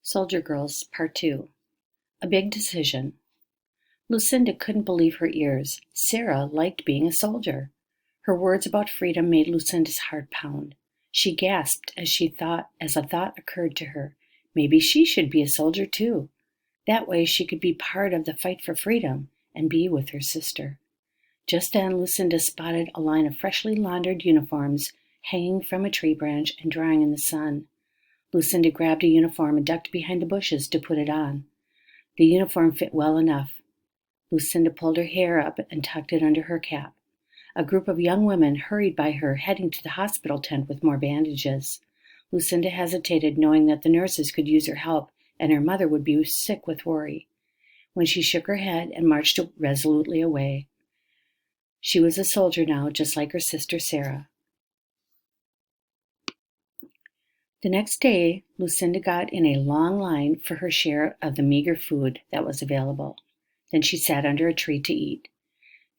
Soldier Girls, Part 2. A Big Decision. Lucinda couldn't believe her ears. Sarah liked being a soldier. Her words about freedom made Lucinda's heart pound. She gasped as a thought occurred to her. Maybe she should be a soldier too. That way she could be part of the fight for freedom and be with her sister. Just then Lucinda spotted a line of freshly laundered uniforms hanging from a tree branch and drying in the sun. Lucinda grabbed a uniform and ducked behind the bushes to put it on. The uniform fit well enough. Lucinda pulled her hair up and tucked it under her cap. A group of young women hurried by her, heading to the hospital tent with more bandages. Lucinda hesitated, knowing that the nurses could use her help and her mother would be sick with worry. When she shook her head and marched resolutely away. She was a soldier now, just like her sister Sarah. The next day, Lucinda got in a long line for her share of the meager food that was available. Then she sat under a tree to eat,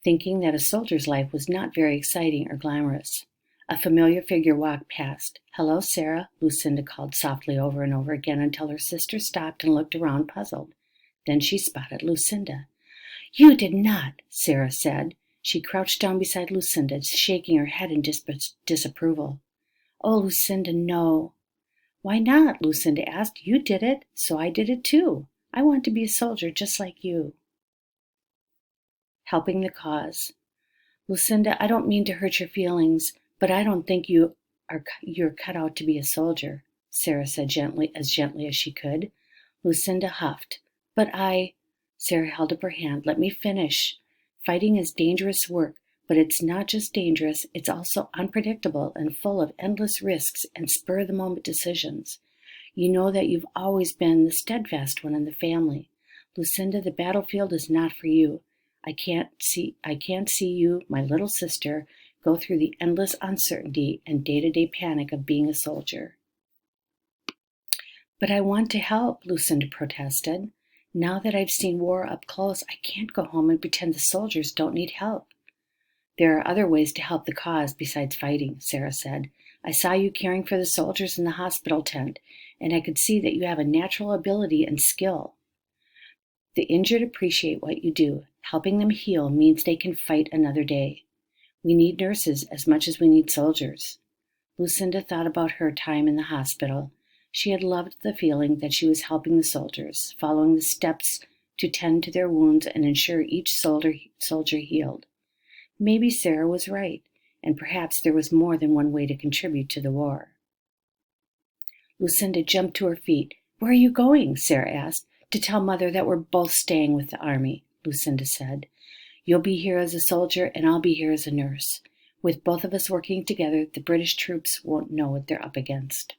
thinking that a soldier's life was not very exciting or glamorous. A familiar figure walked past. "Hello, Sarah," Lucinda called softly over and over again until her sister stopped and looked around puzzled. Then she spotted Lucinda. "You did not," Sarah said. She crouched down beside Lucinda, shaking her head in disapproval. "Oh, Lucinda, no." "Why not?" Lucinda asked. "You did it, so I did it too. I want to be a soldier just like you." Helping the cause. "Lucinda, I don't mean to hurt your feelings, but I don't think you're cut out to be a soldier," Sarah said gently as she could. Lucinda huffed. "But Sarah held up her hand. "Let me finish. Fighting is dangerous work, but it's not just dangerous, it's also unpredictable and full of endless risks and spur-of-the-moment decisions. You know that you've always been the steadfast one in the family. Lucinda, the battlefield is not for you. I can't see you, my little sister, go through the endless uncertainty and day-to-day panic of being a soldier." "But I want to help," Lucinda protested. "Now that I've seen war up close, I can't go home and pretend the soldiers don't need help." "There are other ways to help the cause besides fighting," Sarah said. "I saw you caring for the soldiers in the hospital tent, and I could see that you have a natural ability and skill. The injured appreciate what you do. Helping them heal means they can fight another day. We need nurses as much as we need soldiers." Lucinda thought about her time in the hospital. She had loved the feeling that she was helping the soldiers, following the steps to tend to their wounds and ensure each soldier healed. Maybe Sarah was right, and perhaps there was more than one way to contribute to the war. Lucinda jumped to her feet. "Where are you going?" Sarah asked. "To tell Mother that we're both staying with the Army," Lucinda said. "You'll be here as a soldier, and I'll be here as a nurse. With both of us working together, the British troops won't know what they're up against."